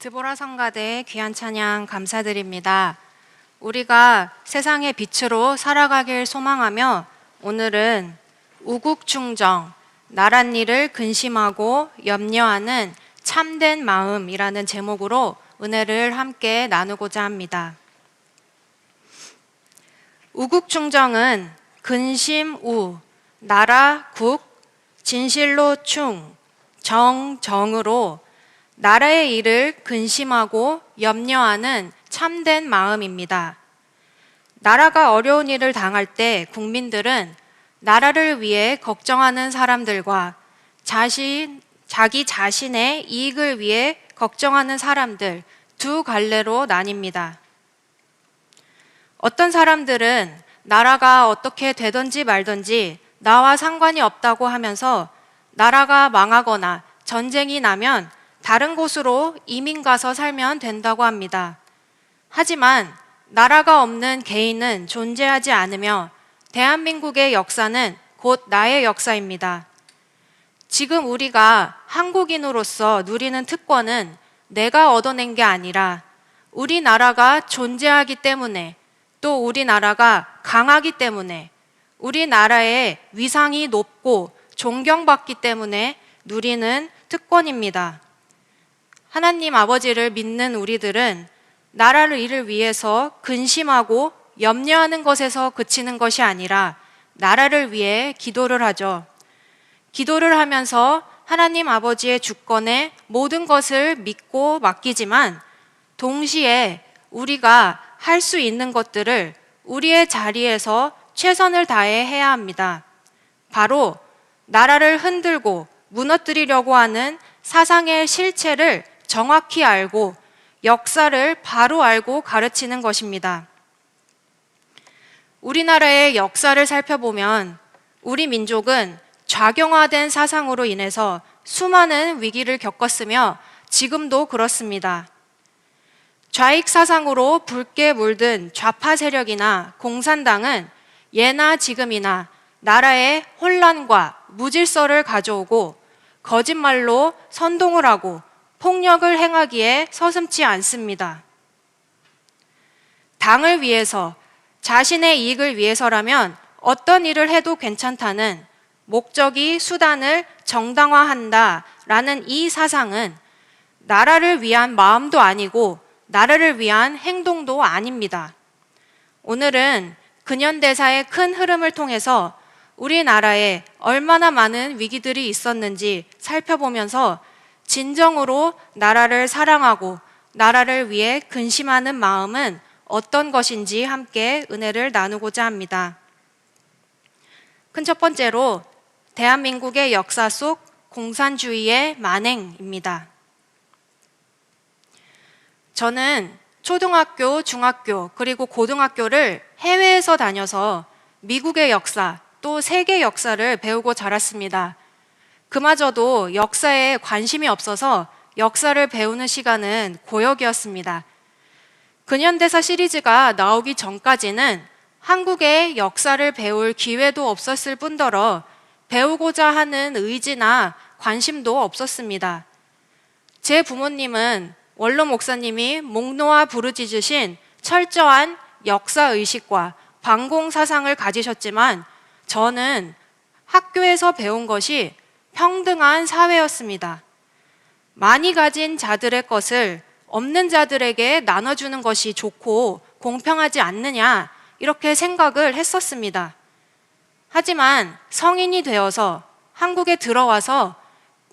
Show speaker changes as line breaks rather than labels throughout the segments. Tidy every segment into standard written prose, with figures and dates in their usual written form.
드보라 성가대의 귀한 찬양 감사드립니다. 우리가 세상의 빛으로 살아가길 소망하며 오늘은 우국충정, 나란 일을 근심하고 염려하는 참된 마음이라는 제목으로 은혜를 함께 나누고자 합니다. 우국충정은 근심우, 나라 국, 진실로 충, 정으로 나라의 일을 근심하고 염려하는 참된 마음입니다. 나라가 어려운 일을 당할 때 국민들은 나라를 위해 걱정하는 사람들과 자기 자신의 이익을 위해 걱정하는 사람들 두 갈래로 나뉩니다. 어떤 사람들은 나라가 어떻게 되든지 말든지 나와 상관이 없다고 하면서 나라가 망하거나 전쟁이 나면 다른 곳으로 이민 가서 살면 된다고 합니다. 하지만 나라가 없는 개인은 존재하지 않으며 대한민국의 역사는 곧 나의 역사입니다. 지금 우리가 한국인으로서 누리는 특권은 내가 얻어낸 게 아니라 우리나라가 존재하기 때문에 또 우리나라가 강하기 때문에 우리나라의 위상이 높고 존경받기 때문에 누리는 특권입니다. 하나님 아버지를 믿는 우리들은 나라를 일을 위해서 근심하고 염려하는 것에서 그치는 것이 아니라 나라를 위해 기도를 하죠. 기도를 하면서 하나님 아버지의 주권에 모든 것을 믿고 맡기지만 동시에 우리가 할 수 있는 것들을 우리의 자리에서 최선을 다해 해야 합니다. 바로 나라를 흔들고 무너뜨리려고 하는 사상의 실체를 정확히 알고 역사를 바로 알고 가르치는 것입니다. 우리나라의 역사를 살펴보면 우리 민족은 좌경화된 사상으로 인해서 수많은 위기를 겪었으며 지금도 그렇습니다. 좌익 사상으로 붉게 물든 좌파 세력이나 공산당은 예나 지금이나 나라에 혼란과 무질서를 가져오고 거짓말로 선동을 하고 폭력을 행하기에 서슴지 않습니다. 당을 위해서, 자신의 이익을 위해서라면 어떤 일을 해도 괜찮다는 목적이 수단을 정당화한다라는 이 사상은 나라를 위한 마음도 아니고 나라를 위한 행동도 아닙니다. 오늘은 근현대사의 큰 흐름을 통해서 우리나라에 얼마나 많은 위기들이 있었는지 살펴보면서 진정으로 나라를 사랑하고 나라를 위해 근심하는 마음은 어떤 것인지 함께 은혜를 나누고자 합니다. 큰 첫 번째로 대한민국의 역사 속 공산주의의 만행입니다. 저는 초등학교, 중학교, 그리고 고등학교를 해외에서 다녀서 미국의 역사, 또 세계 역사를 배우고 자랐습니다. 그마저도 역사에 관심이 없어서 역사를 배우는 시간은 고역이었습니다. 근현대사 시리즈가 나오기 전까지는 한국의 역사를 배울 기회도 없었을 뿐더러 배우고자 하는 의지나 관심도 없었습니다. 제 부모님은 원로 목사님이 목 놓아 부르짖으신 철저한 역사의식과 반공사상을 가지셨지만 저는 학교에서 배운 것이 평등한 사회였습니다. 많이 가진 자들의 것을 없는 자들에게 나눠주는 것이 좋고 공평하지 않느냐 이렇게 생각을 했었습니다. 하지만 성인이 되어서 한국에 들어와서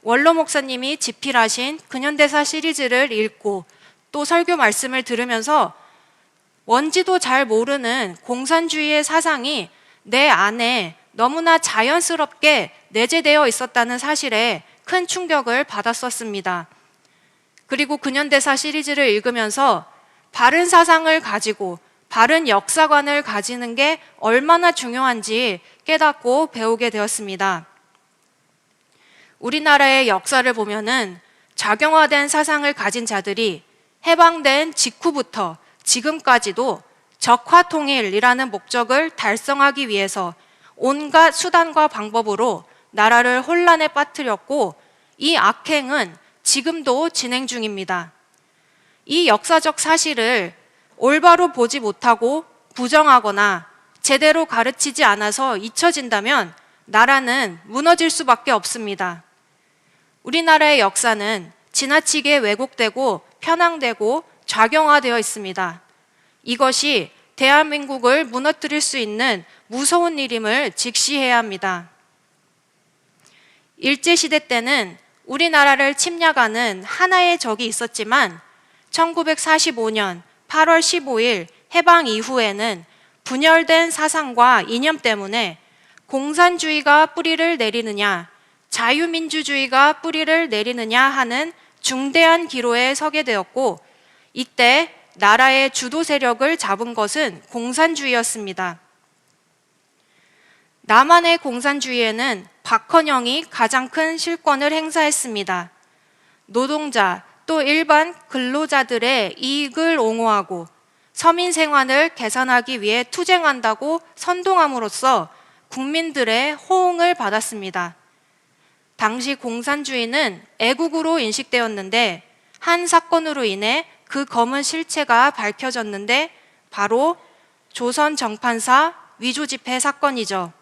원로 목사님이 집필하신 근현대사 시리즈를 읽고 또 설교 말씀을 들으면서 뭔지도 잘 모르는 공산주의의 사상이 내 안에 너무나 자연스럽게 내재되어 있었다는 사실에 큰 충격을 받았었습니다. 그리고 근현대사 시리즈를 읽으면서 바른 사상을 가지고 바른 역사관을 가지는 게 얼마나 중요한지 깨닫고 배우게 되었습니다. 우리나라의 역사를 보면은 좌경화된 사상을 가진 자들이 해방된 직후부터 지금까지도 적화통일이라는 목적을 달성하기 위해서 온갖 수단과 방법으로 나라를 혼란에 빠뜨렸고 이 악행은 지금도 진행 중입니다. 이 역사적 사실을 올바로 보지 못하고 부정하거나 제대로 가르치지 않아서 잊혀진다면 나라는 무너질 수밖에 없습니다. 우리나라의 역사는 지나치게 왜곡되고 편향되고 좌경화되어 있습니다. 이것이 대한민국을 무너뜨릴 수 있는 무서운 일임을 직시해야 합니다. 일제시대 때는 우리나라를 침략하는 하나의 적이 있었지만 1945년 8월 15일 해방 이후에는 분열된 사상과 이념 때문에 공산주의가 뿌리를 내리느냐, 자유민주주의가 뿌리를 내리느냐 하는 중대한 기로에 서게 되었고, 이때 나라의 주도 세력을 잡은 것은 공산주의였습니다. 남한의 공산주의에는 박헌영이 가장 큰 실권을 행사했습니다. 노동자 또 일반 근로자들의 이익을 옹호하고 서민 생활을 개선하기 위해 투쟁한다고 선동함으로써 국민들의 호응을 받았습니다. 당시 공산주의는 애국으로 인식되었는데 한 사건으로 인해 그 검은 실체가 밝혀졌는데 바로 조선 정판사 위조 집회 사건이죠.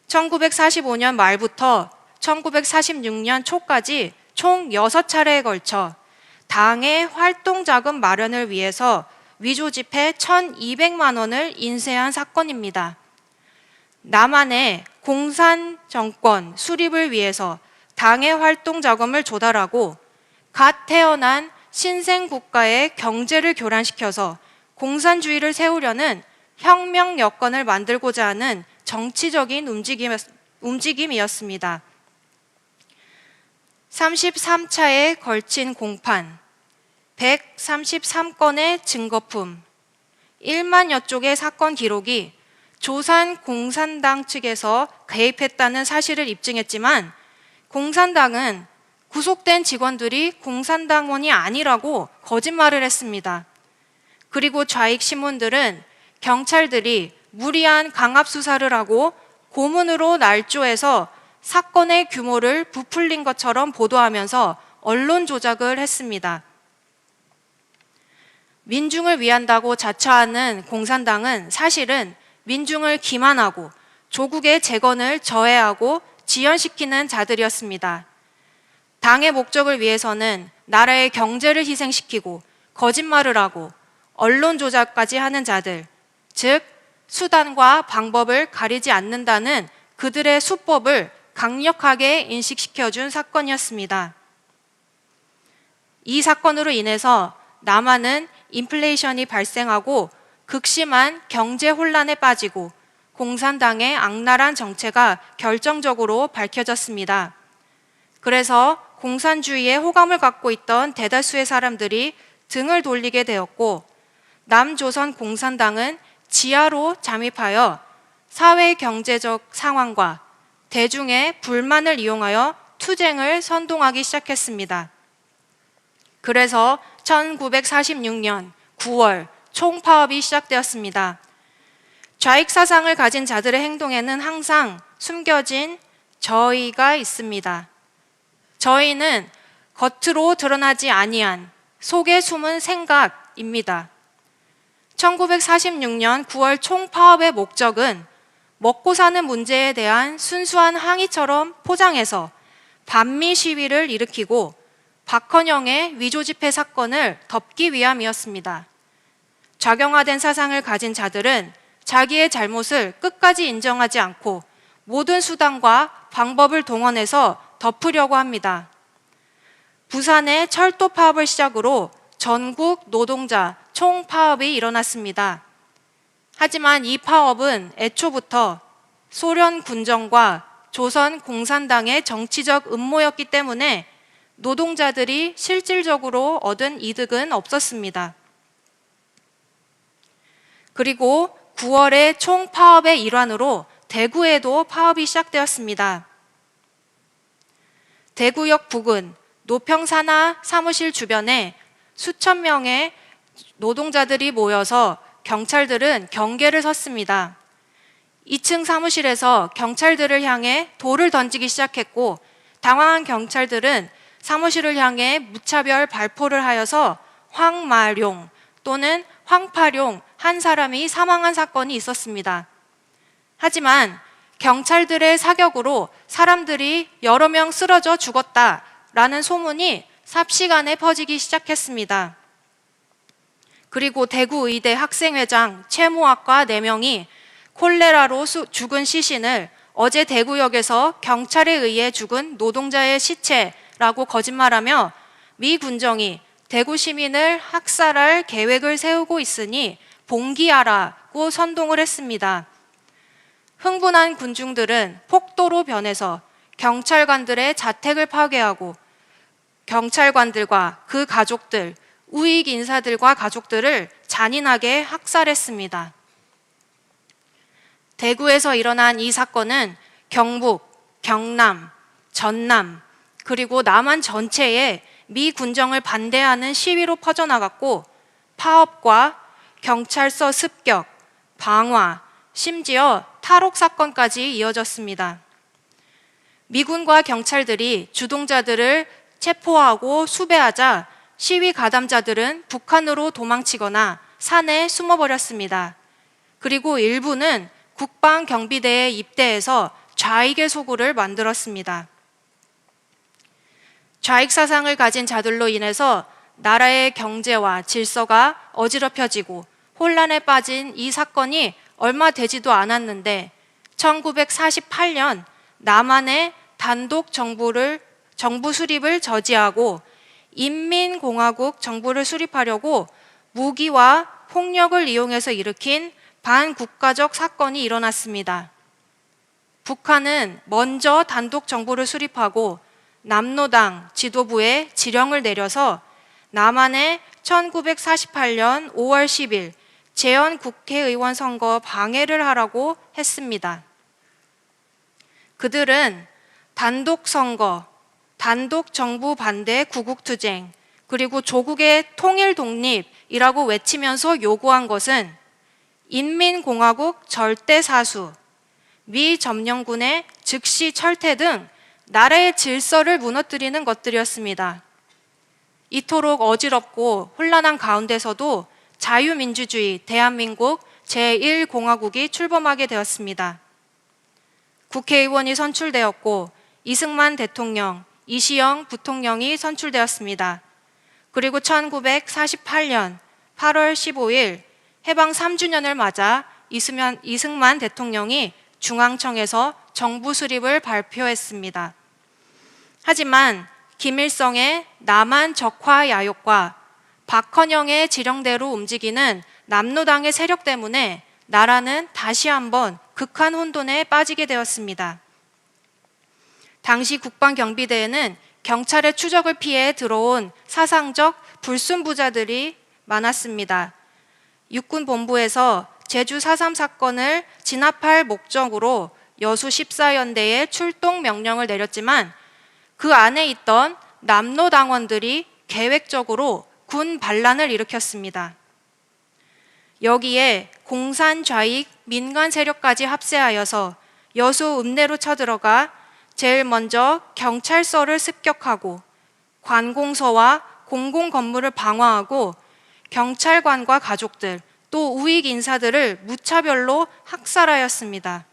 1945년 말부터 1946년 초까지 총 6차례에 걸쳐 당의 활동 자금 마련을 위해서 위조 지폐 1,200만 원을 인쇄한 사건입니다. 남한의 공산 정권 수립을 위해서 당의 활동 자금을 조달하고 갓 태어난 신생 국가의 경제를 교란시켜서 공산주의를 세우려는 혁명 여건을 만들고자 하는 정치적인 움직임이었습니다. 33차에 걸친 공판, 133건의 증거품, 1만여 쪽의 사건 기록이 조선 공산당 측에서 개입했다는 사실을 입증했지만 공산당은 구속된 직원들이 공산당원이 아니라고 거짓말을 했습니다. 그리고 좌익 신문들은 경찰들이 무리한 강압 수사를 하고 고문으로 날조해서 사건의 규모를 부풀린 것처럼 보도하면서 언론 조작을 했습니다. 민중을 위한다고 자처하는 공산당은 사실은 민중을 기만하고 조국의 재건을 저해하고 지연시키는 자들이었습니다. 당의 목적을 위해서는 나라의 경제를 희생시키고 거짓말을 하고 언론 조작까지 하는 자들, 즉 수단과 방법을 가리지 않는다는 그들의 수법을 강력하게 인식시켜준 사건이었습니다. 이 사건으로 인해서 남한은 인플레이션이 발생하고 극심한 경제 혼란에 빠지고 공산당의 악랄한 정체가 결정적으로 밝혀졌습니다. 그래서 공산주의에 호감을 갖고 있던 대다수의 사람들이 등을 돌리게 되었고 남조선 공산당은 지하로 잠입하여 사회 경제적 상황과 대중의 불만을 이용하여 투쟁을 선동하기 시작했습니다. 그래서 1946년 9월 총파업이 시작되었습니다. 좌익 사상을 가진 자들의 행동에는 항상 숨겨진 저의가 있습니다. 저의는 겉으로 드러나지 아니한 속에 숨은 생각입니다. 1946년 9월 총파업의 목적은 먹고 사는 문제에 대한 순수한 항의처럼 포장해서 반미 시위를 일으키고 박헌영의 위조 집회 사건을 덮기 위함이었습니다. 좌경화된 사상을 가진 자들은 자기의 잘못을 끝까지 인정하지 않고 모든 수단과 방법을 동원해서 덮으려고 합니다. 부산의 철도 파업을 시작으로 전국 노동자 총파업이 일어났습니다. 하지만 이 파업은 애초부터 소련 군정과 조선 공산당의 정치적 음모였기 때문에 노동자들이 실질적으로 얻은 이득은 없었습니다. 그리고 9월의 총파업의 일환으로 대구에도 파업이 시작되었습니다. 대구역 부근 노평산하 사무실 주변에 수천 명의 노동자들이 모여서 경찰들은 경계를 섰습니다. 2층 사무실에서 경찰들을 향해 돌을 던지기 시작했고 당황한 경찰들은 사무실을 향해 무차별 발포를 하여서 황마룡 또는 황파룡 한 사람이 사망한 사건이 있었습니다. 하지만 경찰들의 사격으로 사람들이 여러 명 쓰러져 죽었다라는 소문이 삽시간에 퍼지기 시작했습니다. 그리고 대구의대 학생회장 최모학과 4명이 콜레라로 죽은 시신을 어제 대구역에서 경찰에 의해 죽은 노동자의 시체라고 거짓말하며 미 군정이 대구 시민을 학살할 계획을 세우고 있으니 봉기하라고 선동을 했습니다. 흥분한 군중들은 폭도로 변해서 경찰관들의 자택을 파괴하고 경찰관들과 그 가족들, 우익 인사들과 가족들을 잔인하게 학살했습니다. 대구에서 일어난 이 사건은 경북, 경남, 전남, 그리고 남한 전체에 미 군정을 반대하는 시위로 퍼져나갔고 파업과 경찰서 습격, 방화, 심지어 탈옥 사건까지 이어졌습니다. 미군과 경찰들이 주동자들을 체포하고 수배하자 시위 가담자들은 북한으로 도망치거나 산에 숨어버렸습니다. 그리고 일부는 국방경비대에 입대해서 좌익의 소굴을 만들었습니다. 좌익 사상을 가진 자들로 인해서 나라의 경제와 질서가 어지럽혀지고 혼란에 빠진 이 사건이 얼마 되지도 않았는데 1948년 남한의 단독 정부 수립을 저지하고 인민공화국 정부를 수립하려고 무기와 폭력을 이용해서 일으킨 반국가적 사건이 일어났습니다. 북한은 먼저 단독 정부를 수립하고 남노당 지도부에 지령을 내려서 남한의 1948년 5월 10일 재헌 국회의원 선거 방해를 하라고 했습니다. 그들은 단독 선거, 단독 정부 반대 구국투쟁, 그리고 조국의 통일 독립이라고 외치면서 요구한 것은 인민공화국 절대 사수, 미 점령군의 즉시 철퇴 등 나라의 질서를 무너뜨리는 것들이었습니다. 이토록 어지럽고 혼란한 가운데서도 자유민주주의 대한민국 제1공화국이 출범하게 되었습니다. 국회의원이 선출되었고 이승만 대통령, 이시영 부통령이 선출되었습니다. 그리고 1948년 8월 15일 해방 3주년을 맞아 이승만 대통령이 중앙청에서 정부 수립을 발표했습니다. 하지만 김일성의 남한 적화 야욕과 박헌영의 지령대로 움직이는 남노당의 세력 때문에 나라는 다시 한번 극한 혼돈에 빠지게 되었습니다. 당시 국방경비대에는 경찰의 추적을 피해 들어온 사상적 불순부자들이 많았습니다. 육군본부에서 제주 4.3 사건을 진압할 목적으로 여수 14연대에 출동 명령을 내렸지만 그 안에 있던 남노당원들이 계획적으로 군 반란을 일으켰습니다. 여기에 공산 좌익 민간 세력까지 합세하여서 여수 읍내로 쳐들어가 제일 먼저 경찰서를 습격하고 관공서와 공공건물을 방화하고 경찰관과 가족들 또 우익 인사들을 무차별로 학살하였습니다.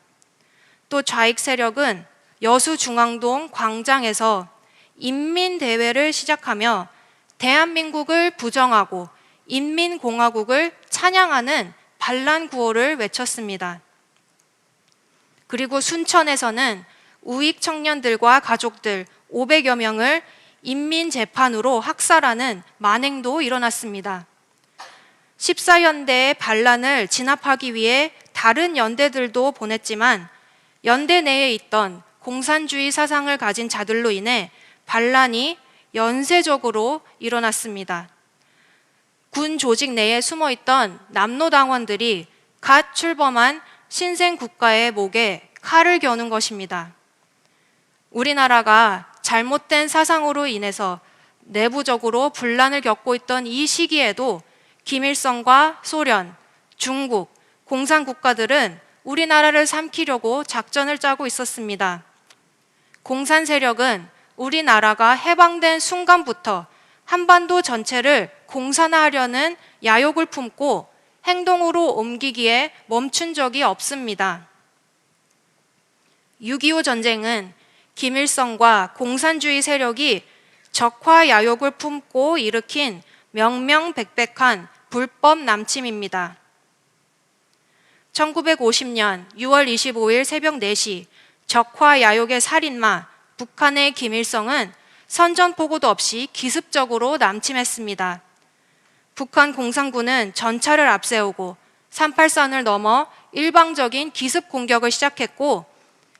또 좌익 세력은 여수 중앙동 광장에서 인민대회를 시작하며 대한민국을 부정하고 인민공화국을 찬양하는 반란 구호를 외쳤습니다. 그리고 순천에서는 우익 청년들과 가족들 500여 명을 인민재판으로 학살하는 만행도 일어났습니다. 14연대의 반란을 진압하기 위해 다른 연대들도 보냈지만 연대 내에 있던 공산주의 사상을 가진 자들로 인해 반란이 연쇄적으로 일어났습니다. 군 조직 내에 숨어있던 남노당원들이 갓 출범한 신생국가의 목에 칼을 겨눈 것입니다. 우리나라가 잘못된 사상으로 인해서 내부적으로 분란을 겪고 있던 이 시기에도 김일성과 소련, 중국, 공산국가들은 우리나라를 삼키려고 작전을 짜고 있었습니다. 공산 세력은 우리나라가 해방된 순간부터 한반도 전체를 공산화하려는 야욕을 품고 행동으로 옮기기에 멈춘 적이 없습니다. 6.25 전쟁은 김일성과 공산주의 세력이 적화 야욕을 품고 일으킨 명명백백한 불법 남침입니다. 1950년 6월 25일 새벽 4시 적화 야욕의 살인마 북한의 김일성은 선전포고도 없이 기습적으로 남침했습니다. 북한 공산군은 전차를 앞세우고 38선을 넘어 일방적인 기습 공격을 시작했고,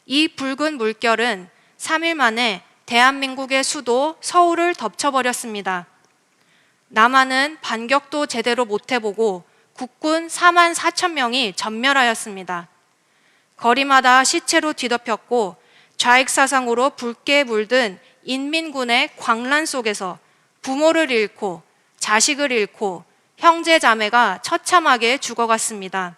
이 붉은 물결은 3일 만에 대한민국의 수도 서울을 덮쳐버렸습니다. 남한은 반격도 제대로 못 해보고 국군 4만 4천 명이 전멸하였습니다. 거리마다 시체로 뒤덮였고 좌익사상으로 붉게 물든 인민군의 광란 속에서 부모를 잃고 자식을 잃고 형제 자매가 처참하게 죽어갔습니다.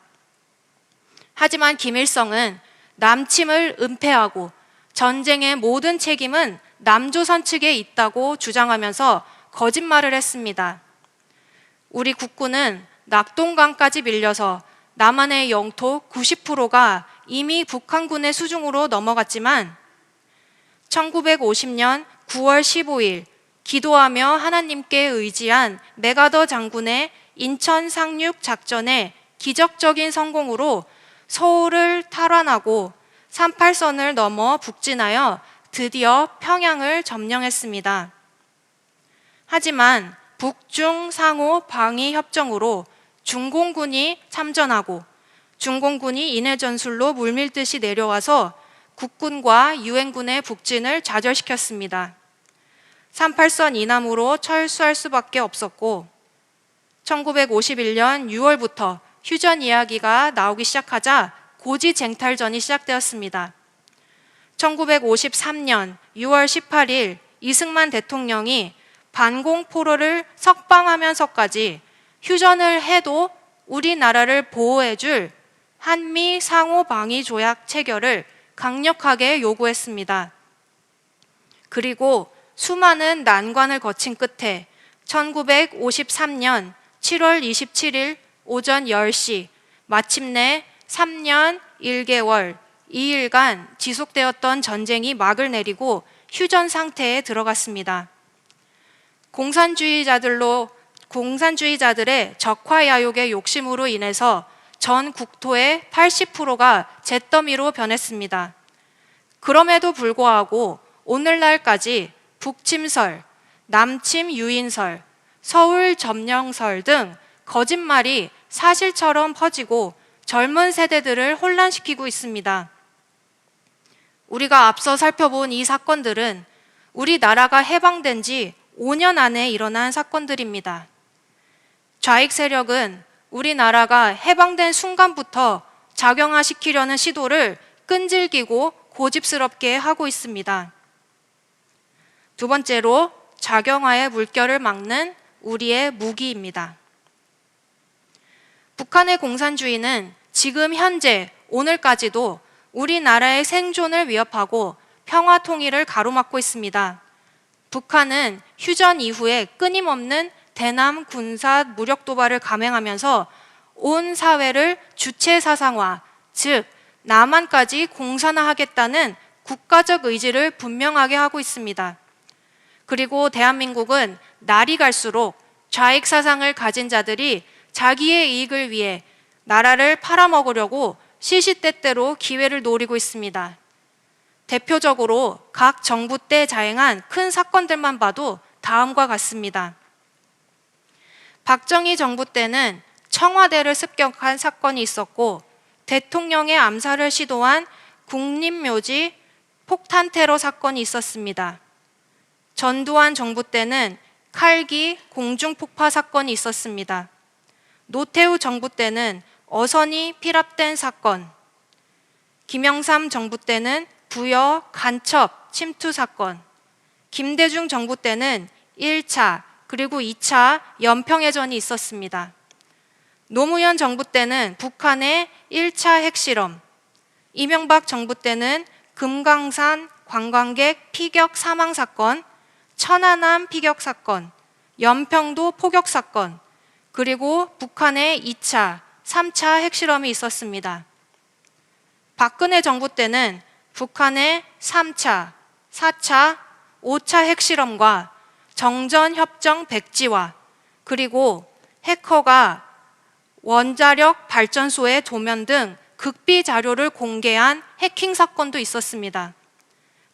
하지만 김일성은 남침을 은폐하고 전쟁의 모든 책임은 남조선 측에 있다고 주장하면서 거짓말을 했습니다. 우리 국군은 낙동강까지 밀려서 남한의 영토 90%가 이미 북한군의 수중으로 넘어갔지만 1950년 9월 15일 기도하며 하나님께 의지한 메가더 장군의 인천 상륙 작전의 기적적인 성공으로 서울을 탈환하고 38선을 넘어 북진하여 드디어 평양을 점령했습니다. 하지만 북중 상호 방위 협정으로 중공군이 참전하고 중공군이 인해 전술로 물밀듯이 내려와서 국군과 유엔군의 북진을 좌절시켰습니다. 38선 이남으로 철수할 수밖에 없었고 1951년 6월부터 휴전 이야기가 나오기 시작하자 고지쟁탈전이 시작되었습니다. 1953년 6월 18일 이승만 대통령이 반공포로를 석방하면서까지 휴전을 해도 우리나라를 보호해줄 한미 상호방위조약 체결을 강력하게 요구했습니다. 그리고 수많은 난관을 거친 끝에 1953년 7월 27일 오전 10시 마침내 3년 1개월 2일간 지속되었던 전쟁이 막을 내리고 휴전 상태에 들어갔습니다. 공산주의자들의 적화야욕의 욕심으로 인해서 전 국토의 80%가 잿더미로 변했습니다. 그럼에도 불구하고 오늘날까지 북침설, 남침 유인설, 서울 점령설 등 거짓말이 사실처럼 퍼지고 젊은 세대들을 혼란시키고 있습니다. 우리가 앞서 살펴본 이 사건들은 우리나라가 해방된 지 5년 안에 일어난 사건들입니다. 좌익 세력은 우리나라가 해방된 순간부터 작용화시키려는 시도를 끈질기고 고집스럽게 하고 있습니다. 두 번째로 작용화의 물결을 막는 우리의 무기입니다. 북한의 공산주의는 지금 현재 오늘까지도 우리나라의 생존을 위협하고 평화 통일을 가로막고 있습니다. 북한은 휴전 이후에 끊임없는 대남 군사 무력 도발을 감행하면서 온 사회를 주체 사상화, 즉 남한까지 공산화하겠다는 국가적 의지를 분명하게 하고 있습니다. 그리고 대한민국은 날이 갈수록 좌익 사상을 가진 자들이 자기의 이익을 위해 나라를 팔아먹으려고 시시때때로 기회를 노리고 있습니다. 대표적으로 각 정부 때 자행한 큰 사건들만 봐도 다음과 같습니다. 박정희 정부 때는 청와대를 습격한 사건이 있었고 대통령의 암살을 시도한 국립묘지 폭탄 테러 사건이 있었습니다. 전두환 정부 때는 칼기 공중폭파 사건이 있었습니다. 노태우 정부 때는 어선이 피랍된 사건, 김영삼 정부 때는 부여 간첩 침투 사건, 김대중 정부 때는 1차 그리고 2차 연평해전이 있었습니다. 노무현 정부 때는 북한의 1차 핵실험, 이명박 정부 때는 금강산 관광객 피격 사망 사건, 천안함 피격 사건, 연평도 포격 사건, 그리고 북한의 2차, 3차 핵실험이 있었습니다. 박근혜 정부 때는 북한의 3차, 4차, 5차 핵실험과 정전협정 백지화, 그리고 해커가 원자력 발전소의 도면 등 극비 자료를 공개한 해킹 사건도 있었습니다.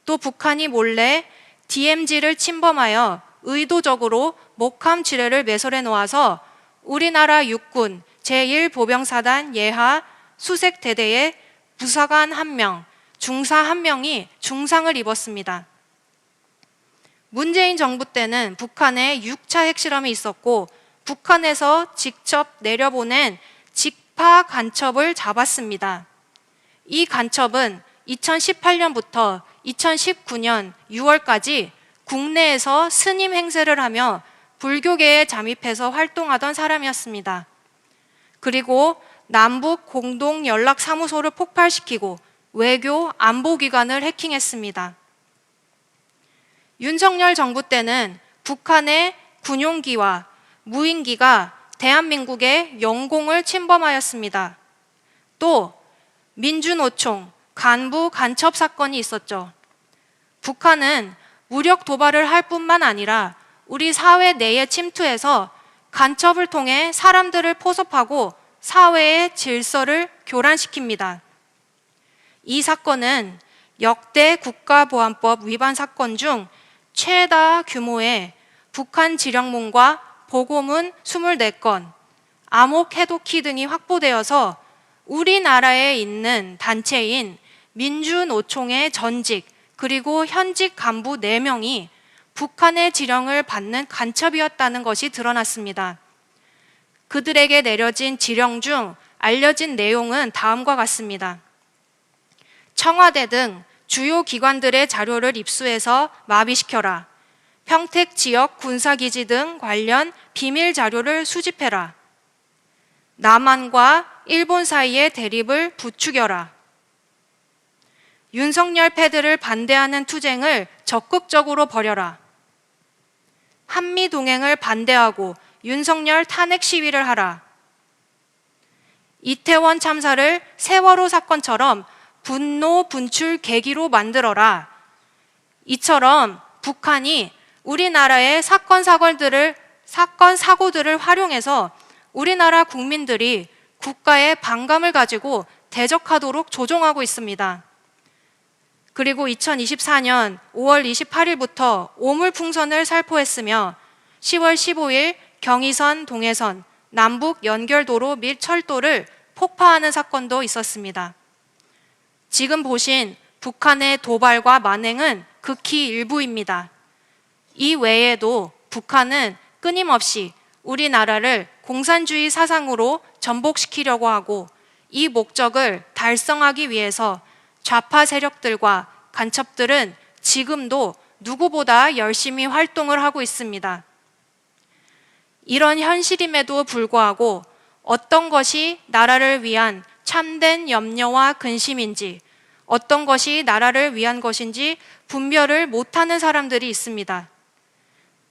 또 북한이 몰래 DMZ를 침범하여 의도적으로 목함 지뢰를 매설해 놓아서 우리나라 육군 제1보병사단 예하 수색대대의 부사관 1명, 중사 1명이 중상을 입었습니다. 문재인 정부 때는 북한에 6차 핵실험이 있었고 북한에서 직접 내려보낸 직파 간첩을 잡았습니다. 이 간첩은 2018년부터 2019년 6월까지 국내에서 스님 행세를 하며 불교계에 잠입해서 활동하던 사람이었습니다. 그리고 남북 공동연락사무소를 폭발시키고 외교 안보기관을 해킹했습니다. 윤석열 정부 때는 북한의 군용기와 무인기가 대한민국의 영공을 침범하였습니다. 또 민주노총 간부 간첩 사건이 있었죠. 북한은 무력 도발을 할 뿐만 아니라 우리 사회 내에 침투해서 간첩을 통해 사람들을 포섭하고 사회의 질서를 교란시킵니다. 이 사건은 역대 국가보안법 위반 사건 중 최다 규모의 북한 지령문과 보고문 24건, 암호 해독키 등이 확보되어서 우리나라에 있는 단체인 민주노총의 전직 그리고 현직 간부 4명이 북한의 지령을 받는 간첩이었다는 것이 드러났습니다. 그들에게 내려진 지령 중 알려진 내용은 다음과 같습니다. 청와대 등 주요 기관들의 자료를 입수해서 마비시켜라. 평택 지역 군사기지 등 관련 비밀 자료를 수집해라. 남한과 일본 사이의 대립을 부추겨라. 윤석열 패드를 반대하는 투쟁을 적극적으로 벌여라. 한미 동행을 반대하고 윤석열 탄핵 시위를 하라. 이태원 참사를 세월호 사건처럼 분노 분출 계기로 만들어라. 이처럼 북한이 우리나라의 사건 사고들을 활용해서 우리나라 국민들이 국가의 반감을 가지고 대적하도록 조종하고 있습니다. 그리고 2024년 5월 28일부터 오물풍선을 살포했으며 10월 15일 경의선, 동해선, 남북 연결도로 및 철도를 폭파하는 사건도 있었습니다. 지금 보신 북한의 도발과 만행은 극히 일부입니다. 이 외에도 북한은 끊임없이 우리나라를 공산주의 사상으로 전복시키려고 하고 이 목적을 달성하기 위해서 좌파 세력들과 간첩들은 지금도 누구보다 열심히 활동을 하고 있습니다. 이런 현실임에도 불구하고 어떤 것이 나라를 위한 참된 염려와 근심인지, 어떤 것이 나라를 위한 것인지 분별을 못하는 사람들이 있습니다.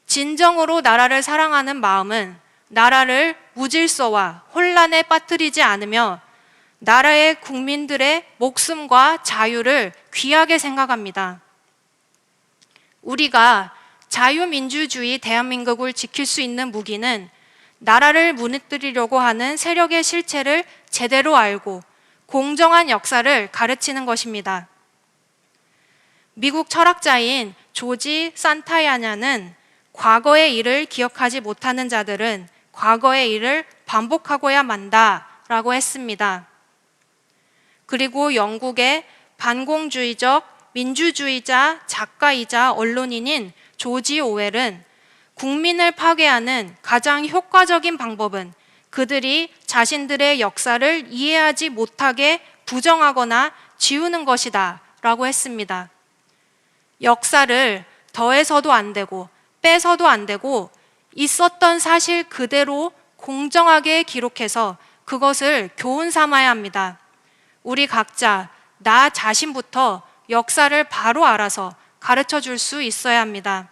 진정으로 나라를 사랑하는 마음은 나라를 무질서와 혼란에 빠뜨리지 않으며 나라의 국민들의 목숨과 자유를 귀하게 생각합니다. 우리가 자유민주주의 대한민국을 지킬 수 있는 무기는 나라를 무너뜨리려고 하는 세력의 실체를 제대로 알고 공정한 역사를 가르치는 것입니다. 미국 철학자인 조지 산타야냐는 과거의 일을 기억하지 못하는 자들은 과거의 일을 반복하고야 만다라고 했습니다. 그리고 영국의 반공주의적 민주주의자 작가이자 언론인인 조지 오웰은 국민을 파괴하는 가장 효과적인 방법은 그들이 자신들의 역사를 이해하지 못하게 부정하거나 지우는 것이다 라고 했습니다. 역사를 더해서도 안 되고 빼서도 안 되고 있었던 사실 그대로 공정하게 기록해서 그것을 교훈 삼아야 합니다. 우리 각자 나 자신부터 역사를 바로 알아서 가르쳐 줄 수 있어야 합니다.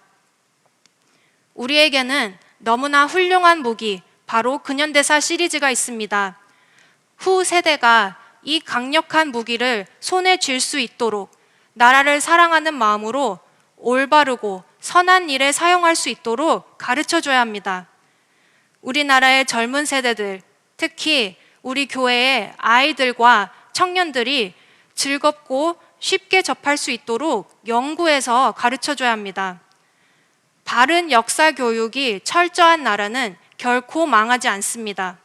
우리에게는 너무나 훌륭한 무기, 바로 근현대사 시리즈가 있습니다. 후 세대가 이 강력한 무기를 손에 쥘 수 있도록 나라를 사랑하는 마음으로 올바르고 선한 일에 사용할 수 있도록 가르쳐줘야 합니다. 우리나라의 젊은 세대들, 특히 우리 교회의 아이들과 청년들이 즐겁고 쉽게 접할 수 있도록 연구해서 가르쳐줘야 합니다. 바른 역사 교육이 철저한 나라는 결코 망하지 않습니다.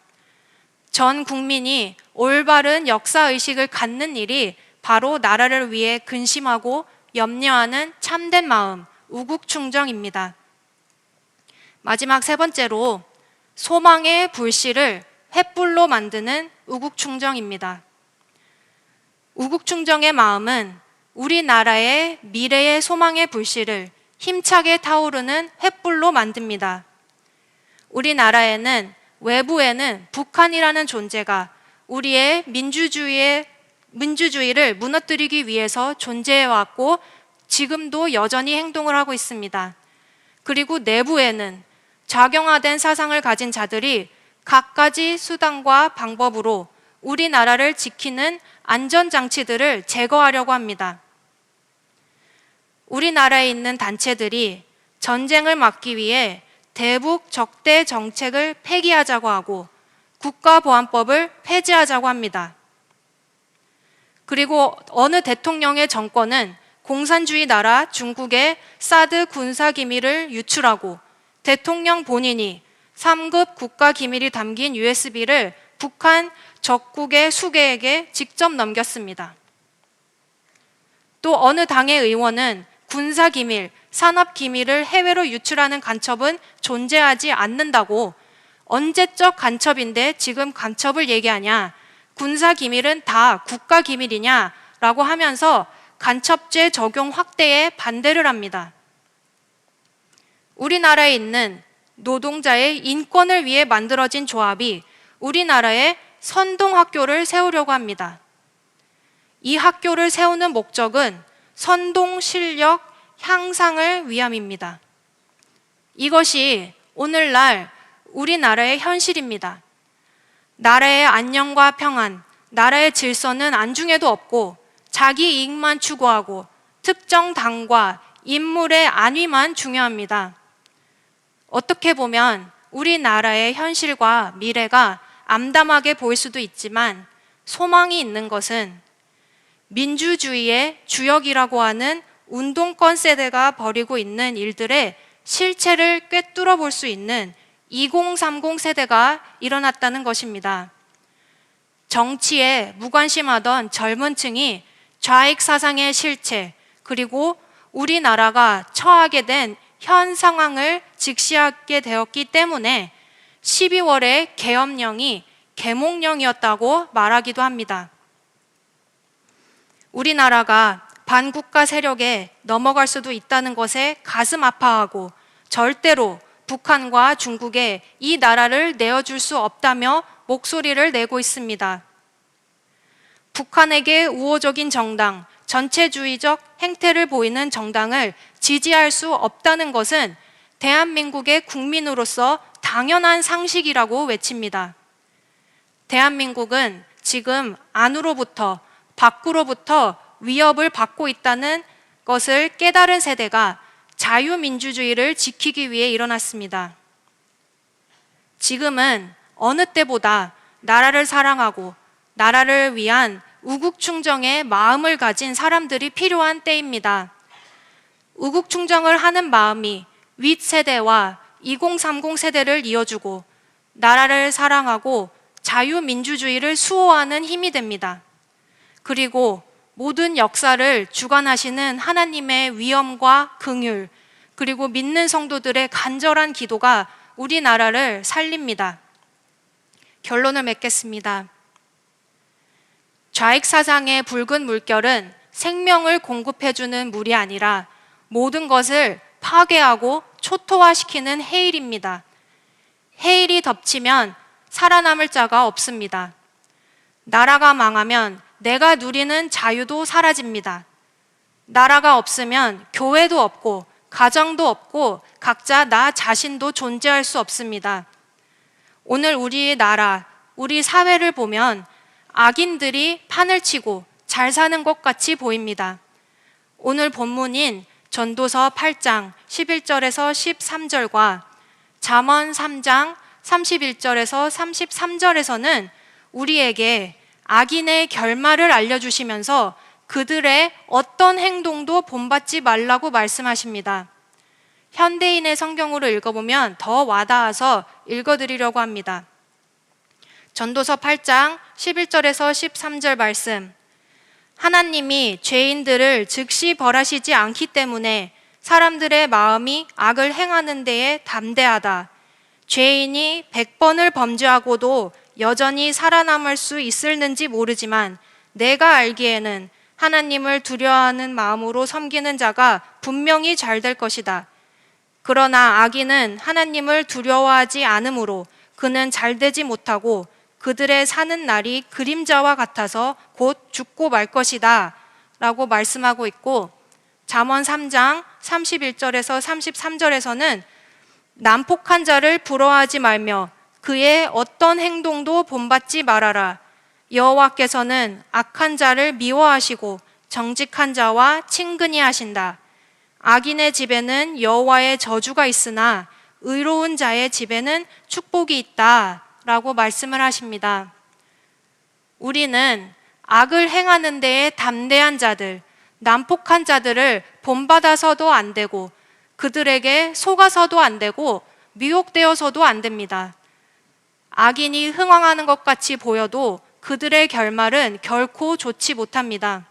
전 국민이 올바른 역사의식을 갖는 일이 바로 나라를 위해 근심하고 염려하는 참된 마음, 우국충정입니다. 마지막 세 번째로 소망의 불씨를 횃불로 만드는 우국충정입니다. 우국충정의 마음은 우리나라의 미래의 소망의 불씨를 힘차게 타오르는 횃불로 만듭니다. 우리나라에는 외부에는 북한이라는 존재가 우리의 민주주의를 무너뜨리기 위해서 존재해왔고 지금도 여전히 행동을 하고 있습니다. 그리고 내부에는 작용화된 사상을 가진 자들이 갖가지 수단과 방법으로 우리나라를 지키는 안전장치들을 제거하려고 합니다. 우리나라에 있는 단체들이 전쟁을 막기 위해 대북 적대 정책을 폐기하자고 하고 국가보안법을 폐지하자고 합니다. 그리고 어느 대통령의 정권은 공산주의 나라 중국의 사드 군사기밀을 유출하고 대통령 본인이 3급 국가기밀이 담긴 USB를 북한 적국의 수계에게 직접 넘겼습니다. 또 어느 당의 의원은 군사기밀, 산업기밀을 해외로 유출하는 간첩은 존재하지 않는다고 언제적 간첩인데 지금 간첩을 얘기하냐, 군사기밀은 다 국가기밀이냐 라고 하면서 간첩죄 적용 확대에 반대를 합니다. 우리나라에 있는 노동자의 인권을 위해 만들어진 조합이 우리나라에 선동학교를 세우려고 합니다. 이 학교를 세우는 목적은 선동 실력 향상을 위함입니다. 이것이 오늘날 우리나라의 현실입니다. 나라의 안녕과 평안, 나라의 질서는 안중에도 없고 자기 이익만 추구하고 특정 당과 인물의 안위만 중요합니다. 어떻게 보면 우리나라의 현실과 미래가 암담하게 보일 수도 있지만 소망이 있는 것은 민주주의의 주역이라고 하는 운동권 세대가 벌이고 있는 일들의 실체를 꿰뚫어 볼 수 있는 2030 세대가 일어났다는 것입니다. 정치에 무관심하던 젊은 층이 좌익 사상의 실체, 그리고 우리나라가 처하게 된 현 상황을 직시하게 되었기 때문에 12월에 계엄령이 계몽령이었다고 말하기도 합니다. 우리나라가 반국가 세력에 넘어갈 수도 있다는 것에 가슴 아파하고 절대로 북한과 중국에 이 나라를 내어줄 수 없다며 목소리를 내고 있습니다. 북한에게 우호적인 정당, 전체주의적 행태를 보이는 정당을 지지할 수 없다는 것은 대한민국의 국민으로서 당연한 상식이라고 외칩니다. 대한민국은 지금 안으로부터 밖으로부터 위협을 받고 있다는 것을 깨달은 세대가 자유민주주의를 지키기 위해 일어났습니다. 지금은 어느 때보다 나라를 사랑하고 나라를 위한 우국충정의 마음을 가진 사람들이 필요한 때입니다. 우국충정을 하는 마음이 윗세대와 2030 세대를 이어주고 나라를 사랑하고 자유민주주의를 수호하는 힘이 됩니다. 그리고 모든 역사를 주관하시는 하나님의 위엄과 긍휼, 그리고 믿는 성도들의 간절한 기도가 우리나라를 살립니다. 결론을 맺겠습니다. 좌익 사상의 붉은 물결은 생명을 공급해주는 물이 아니라 모든 것을 파괴하고 초토화시키는 해일입니다. 해일이 덮치면 살아남을 자가 없습니다. 나라가 망하면 내가 누리는 자유도 사라집니다. 나라가 없으면 교회도 없고 가정도 없고 각자 나 자신도 존재할 수 없습니다. 오늘 우리의 나라, 우리 사회를 보면 악인들이 판을 치고 잘 사는 것 같이 보입니다. 오늘 본문인 전도서 8장 11절에서 13절과 잠언 3장 31절에서 33절에서는 우리에게 악인의 결말을 알려주시면서 그들의 어떤 행동도 본받지 말라고 말씀하십니다. 현대인의 성경으로 읽어보면 더 와닿아서 읽어드리려고 합니다. 전도서 8장 11절에서 13절 말씀. 하나님이 죄인들을 즉시 벌하시지 않기 때문에 사람들의 마음이 악을 행하는 데에 담대하다. 죄인이 100번을 범죄하고도 여전히 살아남을 수 있을는지 모르지만 내가 알기에는 하나님을 두려워하는 마음으로 섬기는 자가 분명히 잘 될 것이다. 그러나 악인은 하나님을 두려워하지 않으므로 그는 잘 되지 못하고 그들의 사는 날이 그림자와 같아서 곧 죽고 말 것이다 라고 말씀하고 있고, 잠언 3장 31절에서 33절에서는 난폭한 자를 부러워하지 말며 그의 어떤 행동도 본받지 말아라. 여호와께서는 악한 자를 미워하시고 정직한 자와 친근히 하신다. 악인의 집에는 여호와의 저주가 있으나 의로운 자의 집에는 축복이 있다 라고 말씀을 하십니다. 우리는 악을 행하는 데에 담대한 자들, 난폭한 자들을 본받아서도 안 되고 그들에게 속아서도 안 되고 미혹되어서도 안 됩니다. 악인이 흥황하는 것 같이 보여도 그들의 결말은 결코 좋지 못합니다.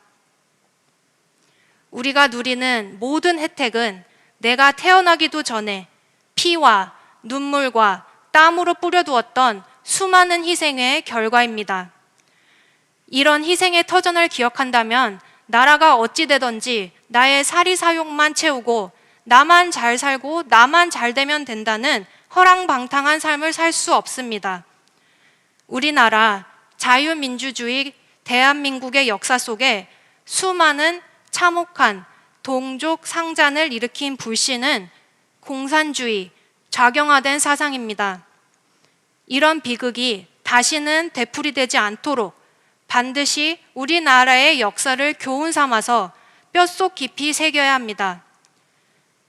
우리가 누리는 모든 혜택은 내가 태어나기도 전에 피와 눈물과 땀으로 뿌려두었던 수많은 희생의 결과입니다. 이런 희생의 터전을 기억한다면 나라가 어찌 되든지 나의 사리사욕만 채우고 나만 잘 살고 나만 잘 되면 된다는 허랑방탕한 삶을 살 수 없습니다. 우리나라 자유민주주의 대한민국의 역사 속에 수많은 참혹한 동족 상잔을 일으킨 불신은 공산주의, 좌경화된 사상입니다. 이런 비극이 다시는 되풀이되지 않도록 반드시 우리나라의 역사를 교훈 삼아서 뼛속 깊이 새겨야 합니다.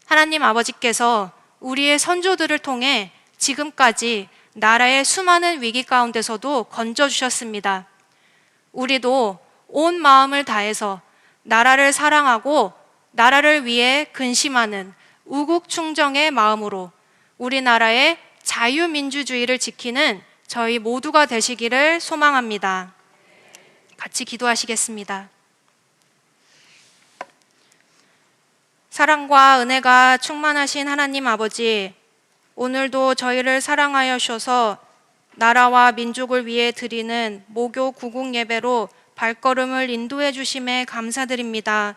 하나님 아버지께서 우리의 선조들을 통해 지금까지 나라의 수많은 위기 가운데서도 건져주셨습니다. 우리도 온 마음을 다해서 나라를 사랑하고 나라를 위해 근심하는 우국충정의 마음으로 우리나라의 자유민주주의를 지키는 저희 모두가 되시기를 소망합니다. 같이 기도하시겠습니다. 사랑과 은혜가 충만하신 하나님 아버지, 오늘도 저희를 사랑하여 주셔서 나라와 민족을 위해 드리는 모교 구국 예배로 발걸음을 인도해 주심에 감사드립니다.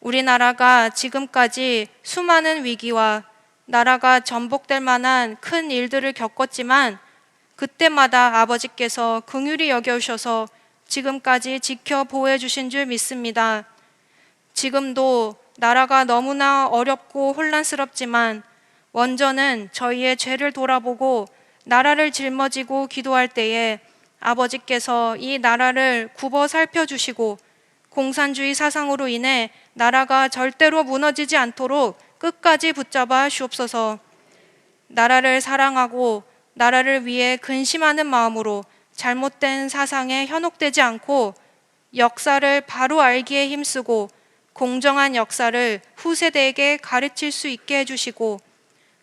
우리나라가 지금까지 수많은 위기와 나라가 전복될 만한 큰 일들을 겪었지만 그때마다 아버지께서 긍휼히 여겨주셔서 지금까지 지켜 보호해 주신 줄 믿습니다. 지금도 나라가 너무나 어렵고 혼란스럽지만 먼저는 저희의 죄를 돌아보고 나라를 짊어지고 기도할 때에 아버지께서 이 나라를 굽어 살펴주시고 공산주의 사상으로 인해 나라가 절대로 무너지지 않도록 끝까지 붙잡아 주옵소서. 나라를 사랑하고 나라를 위해 근심하는 마음으로 잘못된 사상에 현혹되지 않고 역사를 바로 알기에 힘쓰고 공정한 역사를 후세대에게 가르칠 수 있게 해주시고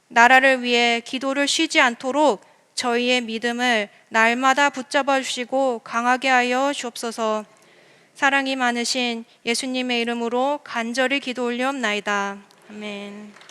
나라를 위해 기도를 쉬지 않도록 저희의 믿음을 날마다 붙잡아 주시고 강하게 하여 주옵소서. 사랑이 많으신 예수님의 이름으로 간절히 기도 올리옵나이다. 아멘.